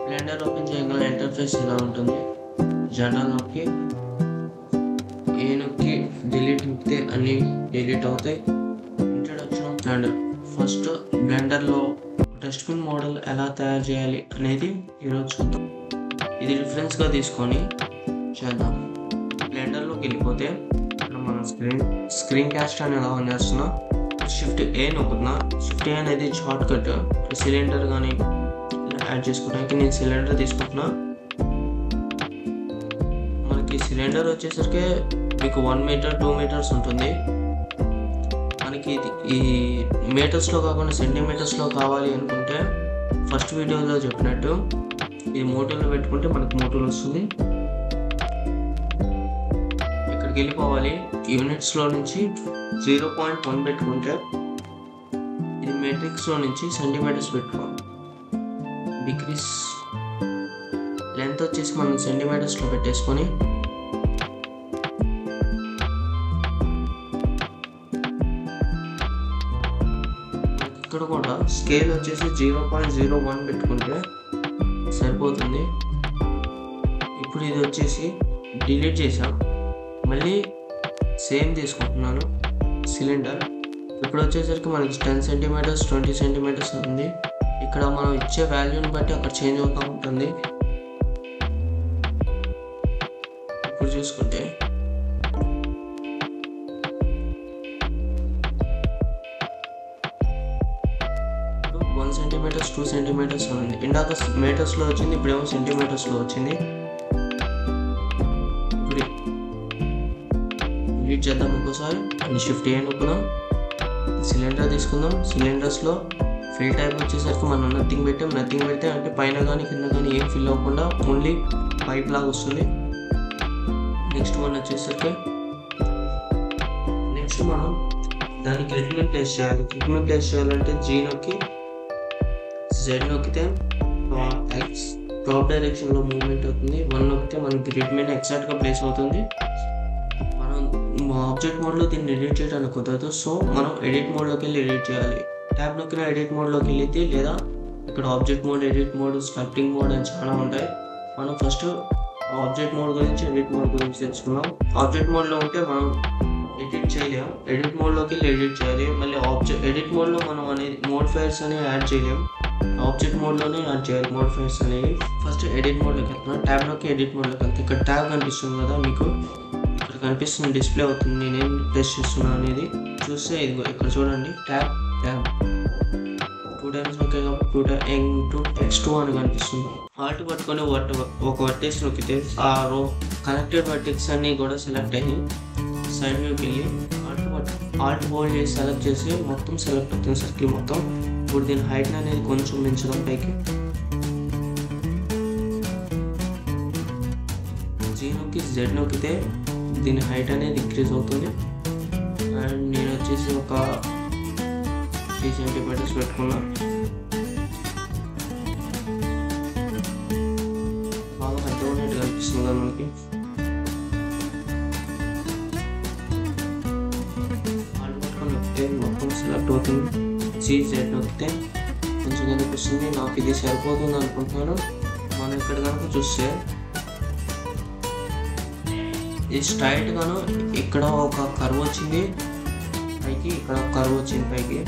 Blender open చేయగల interface ఇలా ఉంటుంది. జనరల్ నొక్కి ఏ నొక్కి డిలీట్ నొక్కితే అన్నీ డిలీట్ అవుతాయి. Introduction of blender. ఫస్ట్ బ్లెండర్లో డస్ట్బిన్ మోడల్ ఎలా తయారు చేయాలి అనేది ఈరోజు చూద్దాం. ఇది రిఫరెన్స్గా తీసుకొని చేద్దాం. బ్లెండర్లోకి వెళ్ళిపోతే ఇక్కడ మన స్క్రీన్ క్యాస్ట్ అని ఎలా ఆన్ చేస్తున్నా, షిఫ్ట్ ఏ నొక్కుతున్నా. షిఫ్ట్ ఏ అనేది షార్ట్ కట్ సిలిండర్ కానీ యాడ్ చేసుకోవడానికి. నేను సిలిండర్ తీసుకుంటున్నా. మనకి సిలిండర్ వచ్చేసరికి మీకు 1 మీటర్ 2 మీటర్స్ ఉంటుంది. మనకి ఈ మీటర్స్లో కాకుండా సెంటీమీటర్స్లో కావాలి అనుకుంటే ఫస్ట్ వీడియోలో చెప్పినట్టు ఇది మోటోలో పెట్టుకుంటే మనకు మోటోలో వస్తుంది. ఇక్కడికి వెళ్ళిపోవాలి. యూనిట్స్లో నుంచి 0.1 పెట్టుకుంటే ఇది మెట్రిక్స్లో నుంచి సెంటీమీటర్స్ పెట్టుకోవాలి. డిక్రీస్ లెంత్ వచ్చేసి మనం సెంటీమీటర్స్లో పెట్టేసుకొని ఇక్కడ కూడా స్కేల్ వచ్చేసి 0.01 పెట్టుకుంటే సరిపోతుంది. ఇప్పుడు ఇది వచ్చేసి డిలీట్ చేసాం. మళ్ళీ సేమ్ తీసుకుంటున్నాను సిలిండర్. ఇప్పుడు వచ్చేసరికి మనకి 10 సెంటీమీటర్స్ 20 సెంటీమీటర్స్ ఉంది. ఇక్కడ మనం ఇచ్చే వాల్యూని బట్టి అక్కడ చేంజ్ అవుతూ ఉంటుంది. ఇప్పుడు చూసుకుంటే ఇప్పుడు 1 సెంటీమీటర్స్ 2 సెంటీమీటర్స్ ఉంది. ఇందాక మీటర్స్లో వచ్చింది, ఇప్పుడేమో సెంటీమీటర్స్లో వచ్చింది. ఇప్పుడు రీడ్ చేద్దాం ఇంకోసారి. షిఫ్ట్ ఏ నొక్కుదాం. సిలిండర్ తీసుకుందాం. సిలిండర్స్లో ఫిల్ టైప్ వచ్చేసరికి మనం నథింగ్ పెడితే అంటే పైన కానీ కింద కానీ ఏం ఫిల్ అవ్వకుండా ఓన్లీ పైప్ లాగా వస్తుంది. నెక్స్ట్ వన్ వచ్చేసరికి మనం దానికి గ్రిడ్ ప్లేస్ చేయాలి. గ్రిడ్ ప్లేస్ చేయాలంటే G నొక్కి Z నొక్కితే టాప్ డైరెక్షన్లో మూవ్మెంట్ అవుతుంది. 1 నొక్కితే మనకి గ్రిడ్ మీద ఎగ్జాక్ట్గా ప్లేస్ అవుతుంది. మనం ఆబ్జెక్ట్ మోడ్లో దీన్ని ఎడిట్ చేయడానికి కుదరదు. సో మనం ఎడిట్ మోడ్లోకి వెళ్ళి ఎడిట్ చేయాలి. ట్యాబ్ నొక్కిన ఎడిట్ మోడ్లోకి వెళ్ళితే, లేదా ఇక్కడ object mode, edit mode, sculpting mode అని చాలా ఉంటాయి. మనం ఫస్ట్ ఆబ్జెక్ట్ మోడ్ గురించి, ఎడిట్ మోడ్ గురించి తెలుసుకున్నాం. ఆబ్జెక్ట్ మోడ్లో ఉంటే మనం ఎడిట్ చేయలేం. ఎడిట్ మోడ్లోకి వెళ్ళి ఎడిట్ చేయాలి. మళ్ళీ ఎడిట్ మోడ్లో మనం అనేది మోడిఫైర్స్ అనేవి యాడ్ చేయలేం. ఆబ్జెక్ట్ మోడ్లోనే యాడ్ చేయాలి మోడిఫైర్స్ అనేవి. ఫస్ట్ ఎడిట్ మోడ్లోకి వెళ్తున్నాం. ట్యాబ్లోకి ఎడిట్ మోడ్లోకి వెళ్తే ఇక్కడ ట్యాబ్ కనిపిస్తుంది కదా మీకు, ఇక్కడ కనిపిస్తుంది, డిస్ప్లే అవుతుంది నేనేం ప్రెస్ చేస్తున్నా అనేది. చూస్తే ఇదిగో ఇక్కడ చూడండి, ట్యాబ్ 2 టైమ్స్ నొక్కే కాబట్టి X2 అని కనిపిస్తుంది. ఆల్ట్ పట్టుకొని ఒక వర్టెక్స్ నొక్కితే ఆ రో కనెక్టెడ్ వర్టెక్స్ అన్నీ కూడా సెలెక్ట్ అయ్యి సైడ్ వ్యూకి వెళ్ళి ఆల్ట్ హోల్డ్ చేసి సెలెక్ట్ చేసి మొత్తం సెలెక్ట్ అవుతుంది సర్కిల్ మొత్తం. ఇప్పుడు దీని హైట్ అనేది కొంచెం పెంచడం పైకి. G నొక్కి Z నొక్కితే దీని హైట్ అనేది ఇంక్రీజ్ అవుతుంది. అండ్ నేను వచ్చేసి ఒక 3 సెంటీమీటర్స్ పెట్టుకున్నా. బాగా పెద్దగా ఉన్నట్టు కనిపిస్తుంది కదా మనకి. వాళ్ళు పట్టుకొని నొక్కితే మొత్తం సెలెక్ట్ అవుతుంది. Z నొక్కితే కొంచెం కనిపిస్తుంది. నాకు ఇది సరిపోతుంది అనుకుంటున్నాను. మనం ఇక్కడ కనుక చూస్తే ఇది స్ట్రైట్ గాను ఇక్కడ ఒక కర్వ్ వచ్చింది పైకి, ఇక్కడ ఒక కర్వ్ వచ్చింది పైకి.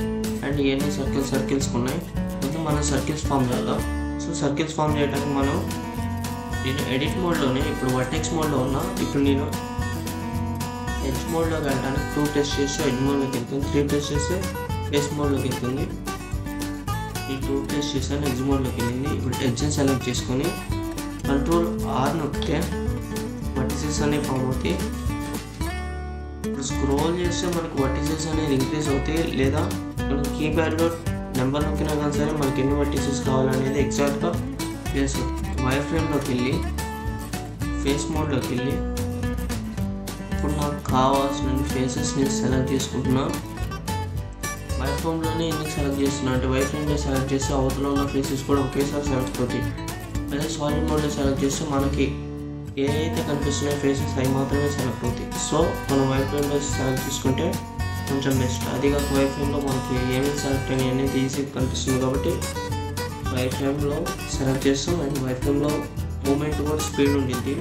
అండ్ ఇవన్నీ సర్కిల్స్ ఉన్నాయి. కొంచెం మనం సర్కిల్స్ ఫామ్ చేద్దాం. సో సర్కిల్స్ ఫామ్ చేయడానికి మనం నేను ఎడిట్ మోడ్లోనే ఇప్పుడు వర్టెక్స్ మోడ్లో ఉన్నా. ఇప్పుడు నేను ఎడ్జ్ మోడ్లోకి వెళ్ళడానికి 2 ప్రెస్ చేస్తే ఎడ్జ్ మోడ్లోకి వెళ్తుంది. 3 ప్రెస్ చేస్తే ఫేస్ మోడ్లోకి వెళ్తుంది. ఈ 2 ప్రెస్ చేసాను, ఎడ్జ్ మోడ్లోకి వెళ్ళింది. ఇప్పుడు ఎడ్జ్ని సెలెక్ట్ చేసుకొని Ctrl+R నొక్కితే వర్టిసెస్ అనేవి ఫామ్ అవుతాయి. ఇప్పుడు స్క్రోల్ చేస్తే మనకు వర్టిసెస్ అనేది ఇంక్రీజ్ అవుతాయి, లేదా మనకి కీప్యాడ్లో నెంబర్ నొక్కినా కానీ సరే మనకి ఎన్ని వర్టిసెస్ కావాలనేది ఎగ్జాక్ట్గా ప్లేస్ అవుతుంది. వైర్ ఫ్రేమ్లోకి వెళ్ళి ఫేస్ మోడ్లోకి వెళ్ళి ఇప్పుడు నాకు కావాల్సిన ఫేసెస్ని సెలెక్ట్ చేసుకుంటున్నా. వైర్ ఫ్రేమ్లోనే ఎందుకు సెలెక్ట్ చేస్తున్నా అంటే వైర్ ఫ్రేమ్లో సెలెక్ట్ చేస్తే అవతల ఉన్న ఫేసెస్ కూడా ఒకేసారి సెలెక్ట్ అవుతాయి. అదే సాలిడ్ మోడ్లో సెలెక్ట్ చేస్తే మనకి ఏదైతే కనిపిస్తున్నాయో ఫేసెస్ అవి మాత్రమే సెలెక్ట్ అవుతాయి. సో మనం వైర్ ఫ్రేమ్లో సెలెక్ట్ చేసుకుంటే కొంచెం బెస్ట్. అది కాక వైర్ ఫ్రేమ్లో మనకి ఏమేమి సెలెక్ట్ అయినాయి అనేది ఈజీగా కనిపిస్తుంది కాబట్టి లైఫ్ టైంలో సెలెక్ట్ చేస్తాం అండ్ లైఫ్ టైంలో మూమెంట్ కూడా స్పీడ్ ఉండిద్ది.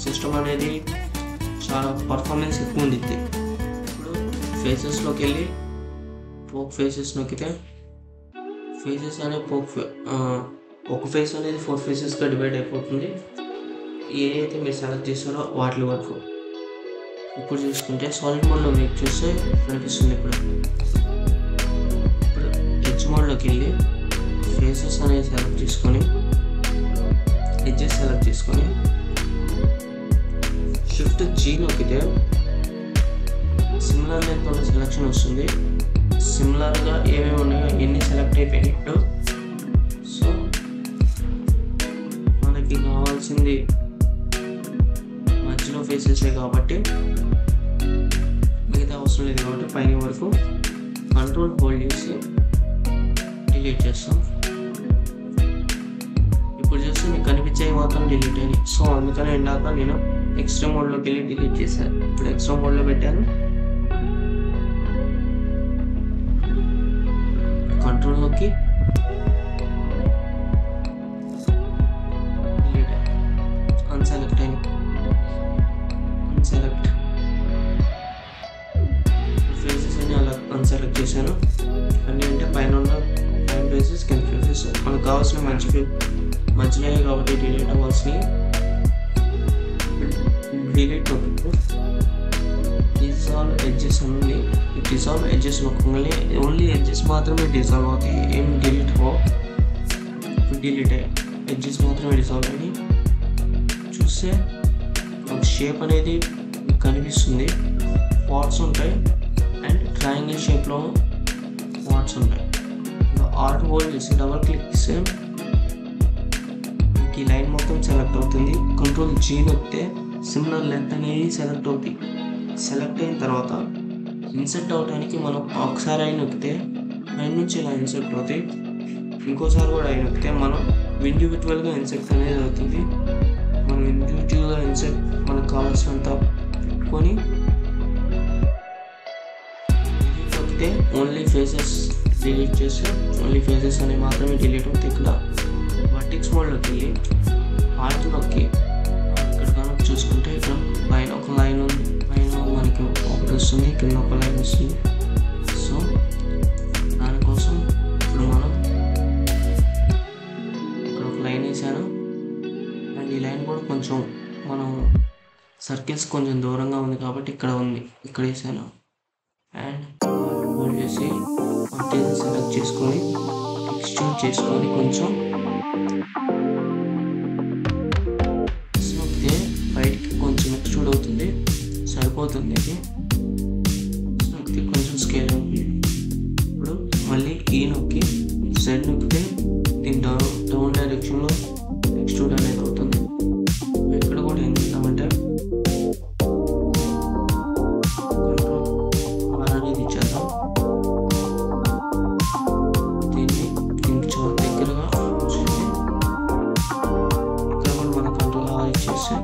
సిస్టమ్ అనేది చాలా పర్ఫార్మెన్స్ ఎక్కువ ఉండిద్ది. ఇప్పుడు ఫేసెస్లోకి వెళ్ళి పోక్ ఫేసెస్ నొక్కితే ఫేసెస్ అనేది ఒక ఫేస్ అనేది 4 ఫేసెస్గా డివైడ్ అయిపోతుంది. ఏదైతే మీరు సెలెక్ట్ చేస్తారో వాటి వరకు. ఇప్పుడు చూసుకుంటే సాలిడ్ మోడ్లో మీకు చూస్తే కనిపిస్తుంది. ఇప్పుడు ఎడ్జ్ మోడ్లోకి వెళ్ళి ఫేసెస్ అనేది సెలెక్ట్ చేసుకొని ఎడ్జెస్ సెలెక్ట్ చేసుకొని షిఫ్ట్ G నొక్కితే సిమిలర్ లెంత్ ఉన్న సెలెక్షన్ వస్తుంది. సిమిలర్గా ఏమేమి ఉన్నాయో ఎన్ని సెలెక్ట్ అయిపోయినాయి. ఇప్పుడు సో మనకి కావాల్సింది మధ్యలో ఫేసెసే కాబట్టి మిగతా అవసరం లేదు కాబట్టి పైన వరకు కంట్రోల్ హోల్డ్ చేసి డిలీట్ చేస్తాం. ఇప్పుడు చూస్తే మీకు కనిపించేవి మాత్రం డిలీట్ అయ్యాయి. సో అందుకని ఇందాక నేను ఎక్స్ట్రా మోడ్లోకి వెళ్ళి డిలీట్ చేశాను. ఇప్పుడు ఎక్స్ట్రా మోడ్లో పెట్టాను. కంట్రోల్లోకి డిలీట్ అన్సెలెక్ట్ అయింది. అన్సెలెక్ట్ ఫేసెస్ అని అలా అన్సెలెక్ట్ చేశాను. అన్నీ అంటే పైన ఉన్న 5 ఫేసెస్ కింద ఫేసెస్ మనకు కావాల్సిన మధ్యలో కాబట్టి డిలీట్ అవ్వాల్సినవి డిలీట్ నొక్కితే డిజాల్వ్ ఎడ్జెస్ ఉంది. డిజాల్వ్ ఎడ్జెస్ నొక్కగానే ఓన్లీ ఎడ్జెస్ మాత్రమే డిజాల్వ్ అవుతాయి, ఏం డిలీట్ అవ్వవు. డిలీట్ అయ్యాయి ఎడ్జెస్ మాత్రమే డిజాల్వ్ అయ్యి. చూస్తే ఒక షేప్ అనేది కనిపిస్తుంది. పార్ట్స్ ఉంటాయి అండ్ ట్రయాంగిల్ షేప్లో పార్ట్స్ ఉంటాయి. ఆర్ట్ హోల్డ్ చేసి డబల్ క్లిక్ ఇస్తే ఈ లైన్ మొత్తం సెలెక్ట్ అవుతుంది. కంట్రోల్ G నొక్కితే సిమిలర్ లెంత్ అనేది సెలెక్ట్ అవుతుంది. సెలెక్ట్ అయిన తర్వాత ఇన్సర్ట్ అవడానికి మనం ఒకసారి అయి నొక్కితే పైన నుంచి ఇలా ఇన్సర్ట్ అవుతాయి. ఇంకోసారి కూడా అయి నొక్కితే మనం ఇండివిజువల్గా ఇన్సర్ట్ అనేది అవుతుంది. మనం ఇండివిజువల్గా ఇన్సర్ట్ మనకు కావాల్సినంత పెట్టుకొని నొక్కితే ఓన్లీ ఫేసెస్ డిలీట్ చేస్తే ఓన్లీ ఫేసెస్ అనేవి మాత్రమే డిలీట్ అవుతాయి. ఇక్కడ వర్టెక్స్ మోడ్లోకి వెళ్ళి ఆల్ట్ నొక్కి ఇక్కడ కనుక చూసుకుంటే ఇక్కడ పైన ఒక లైన్ ఉంది. పైన మనకి ఒకటి వస్తుంది, కింద ఒక లైన్ వస్తుంది. సో దానికోసం ఇప్పుడు మనం ఇక్కడ ఒక లైన్ వేసాను అండ్ ఈ లైన్ కూడా కొంచెం మనం సర్కిల్స్ కొంచెం దూరంగా ఉంది కాబట్టి ఇక్కడ ఉంది, ఇక్కడ వేసాను. అండ్ హోల్డ్ చేసి వర్టెక్స్ సెలెక్ట్ చేసుకొని ఎక్స్ట్రూడ్ చేసుకొని కొంచెం నొక్కితే బయటికి కొంచెం ఎక్స్ట్రూడ్ అవుతుంది, సరిపోతుంది. ఇది నొక్కితే కొంచెం స్కేల్ అవుతుంది. ఇప్పుడు మళ్ళీ ఈ నొక్కి సైడ్ నొక్కితే దీని డౌన్ డైరెక్షన్లో ఎక్స్ట్రూడ్ అనేది అవుతుంది. ఇక్కడ కూడా ఏం చేద్దామంటే కంట్రోల్ R అనేది ఇచ్చేద్దాం. దీన్ని కొంచెం దగ్గరగా ఉంచుతుంది. ఇక్కడ కూడా మన కంట్రోల్ R ఇచ్చేస్తే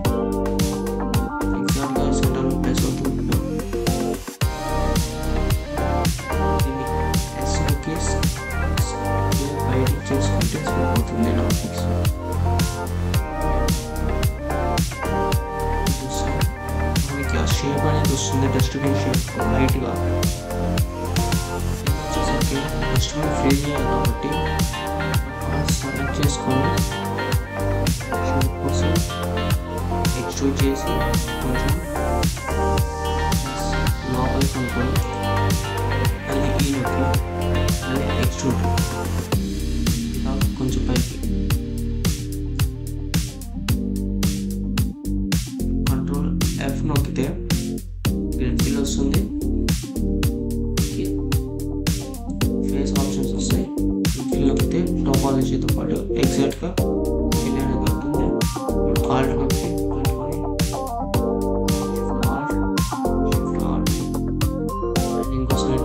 ఎగ్జాక్ట్గా సెంటర్లో ప్లేస్ అవుతుంది. దీన్ని S నొక్కి బయటికి చేసుకుంటే సరిపోతుంది. మనకి ఆ షేప్ అనేది వస్తుంది, డస్ట్బిన్ షేప్ లైట్గా. వచ్చేసరికి డస్ట్బిన్ ఫీల్ చేయాలి కాబట్టి సెలెక్ట్ చేసుకొని షేప్ కోసం ఎక్స్ట్రూడ్ చేసి కొంచెం లోపలికి అనుకొని మళ్ళీ ఈ నొక్కి మళ్ళీ ఎక్స్ట్రూడ్ ఇలా కొంచెం పైకి. కంట్రోల్ F నొక్కితే గ్రిడ్ ఫిల్ వస్తుంది, ఫేస్ ఆప్షన్స్ వస్తాయి. గ్రిడ్ ఫిల్ నొక్కితే టోపాలజీతో పాటు ఎగ్జాక్ట్గా ఫిల్ అనేది అవుతుంది. ఆల్ట్ నొక్కి ఇంకోసారి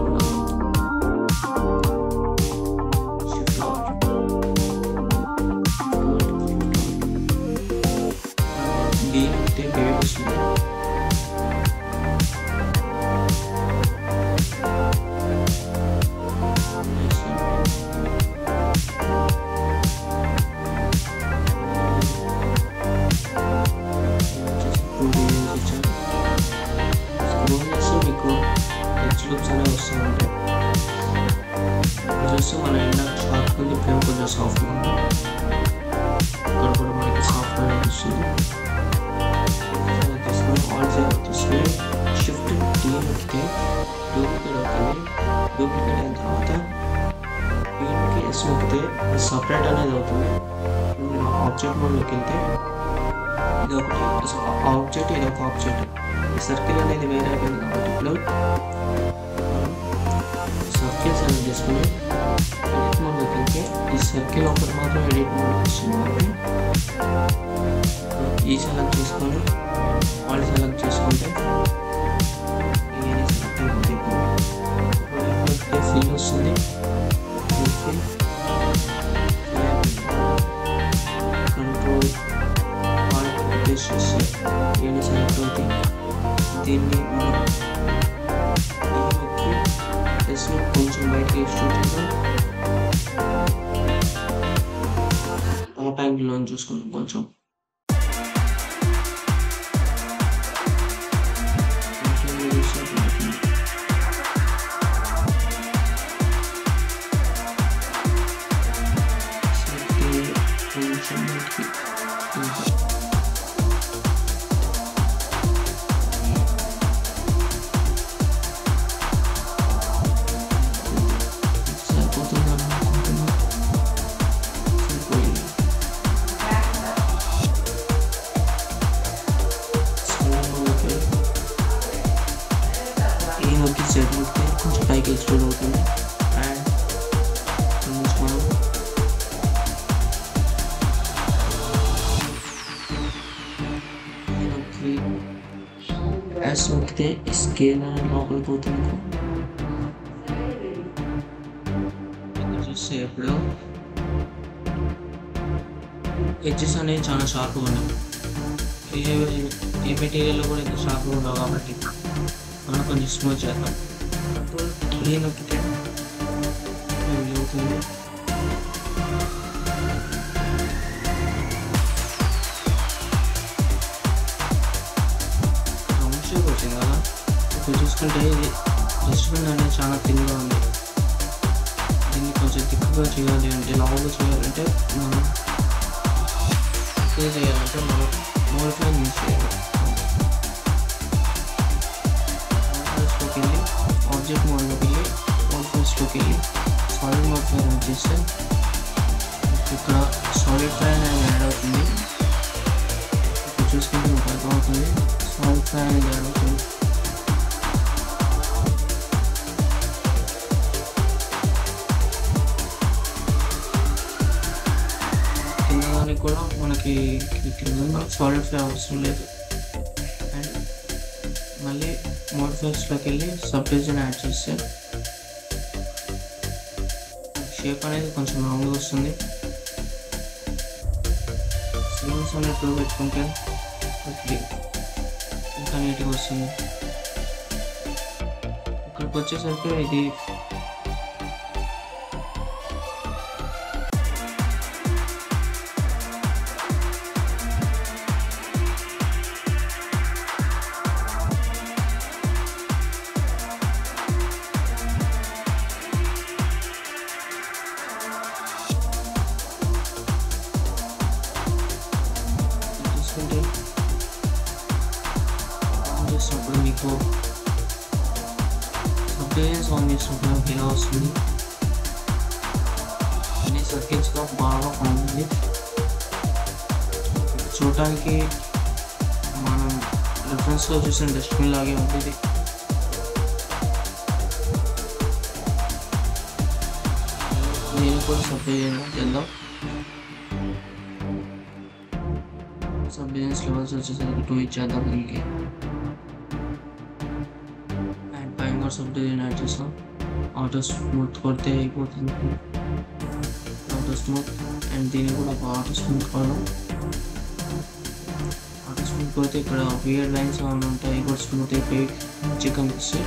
D నొక్కితే బేబీ వస్తుంది. ఆబ్జెక్ట్ మోడ్లోకి వెళ్తే ఇది ఒకటి ఆబ్జెక్ట్, ఇది ఒక ఆబ్జెక్ట్. సర్కిల్ అనేది వేరే అయిపోయింది కాబట్టి ఇప్పుడు సర్కిల్ సెలెక్ట్ చేసుకుని ఎడిట్ మోడ్లోకి వెళ్తే ఈ సర్కిల్ ఒకటి మాత్రం ఎడిట్ మోడ్ వస్తుంది కాబట్టి ఈ సెలెక్ట్ చేసుకొని వాళ్ళు సెలెక్ట్ చేసుకుంటే ఏది సెలెక్ట్ అయిపోతే ఫీల్ వస్తుంది. కంట్రోల్ ఆల్ట్ ప్రెస్ చేసి ఏది సెలెక్ట్ అవుతుంది. దీన్ని మనం కొంచెం బయటకి ఎక్స్ట్రూడ్ చేద్దాం. టాప్ యాంగిల్లో చూసుకుందాం కొంచెం. కొంచెం పైకి ఎక్స్ట్రూడ్ అవుతుంది. అండ్ మనం యాస్ నొక్కితే స్కేల్ అనేది లోపలికి పోతుంది. చూస్తే ఇప్పుడు ఎడ్జెస్ అనేవి చాలా షార్ప్గా ఉన్నాయి. ఏ మెటీరియల్లో కూడా ఇంకా షార్ప్గా ఉండవు కాబట్టి మనం కొంచెం స్మూత్ చేద్దాం. క్లీన్ నొక్కితే అవుతుంది. రౌండ్ షేప్ వచ్చింది కదా. ఇప్పుడు చూసుకుంటే ఇది డస్ట్బిన్ అనేది చాలా థిన్గా ఉంది. దీన్ని కొంచెం థిక్గా చేయాలి అంటే, లావుగా చేయాలంటే మనం మనం మోడిఫై యూజ్ చేయాలి. మోడిఫైస్లోకి వెళ్ళి ఆబ్జెక్ట్ మోడ్లోకి వెళ్ళి మోడిఫైస్లోకి వెళ్ళి సాలిడ్ మోడిఫై యాడ్ చేస్తే ఇక్కడ సాలిడిఫై అనేది యాడ్ అవుతుంది. ఇప్పుడు చూసుకుంటే మీకు అర్థమవుతుంది సాలిడిఫై అనేది యాడ్ అవుతుంది. కింద కూడా మనకి కింద సాలిడిఫై అవసరం లేదు. అండ్ మళ్ళీ మోడిఫైస్లోకి వెళ్ళి సబ్డివిజన్ యాడ్ చేస్తే షేప్ అనేది కొంచెం రాంగ్గా వస్తుంది. స్లిమ్స్ అనేది టూ పెట్టుకుంటే ఇంకా నీట్గా వస్తుంది. ఇక్కడికి వచ్చేసరికి ఇది చేసినప్పుడు మీకు సబ్డివిజన్స్ ఆన్ చేసినప్పుడు ఇలా వస్తుంది. అన్ని సర్కిల్స్గా బాగా బాగుంది. చూడటానికి మనం రిఫరెన్స్లో చూసిన డస్ట్బిన్ లాగే ఉంటుంది. నేను కూడా సబ్డివిజన్ చేద్దాం. సబ్డివిజన్స్ లెవెల్స్ వచ్చేసరికి 2 ఇచ్చేద్దాం. దీనికి అండ్ పైన కూడా సబ్డివిజన్ యాడ్ చేస్తాం. ఆటో స్మూత్ కొడితే అయిపోతుంది. ఆటో స్మూత్ అండ్ దీన్ని కూడా ఒక ఆటో స్మూత్ కొడదాం. ఆటో స్మూత్ కొడితే ఇక్కడ వియర్డ్ లైన్స్ ఏమైనా ఉంటాయి కూడా స్మూత్ అయిపోయి మంచిగా కనిపిస్తాయి.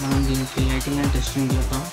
మనం దీనికి లైటింగ్ అండ్ టెస్టింగ్ చేద్దాం.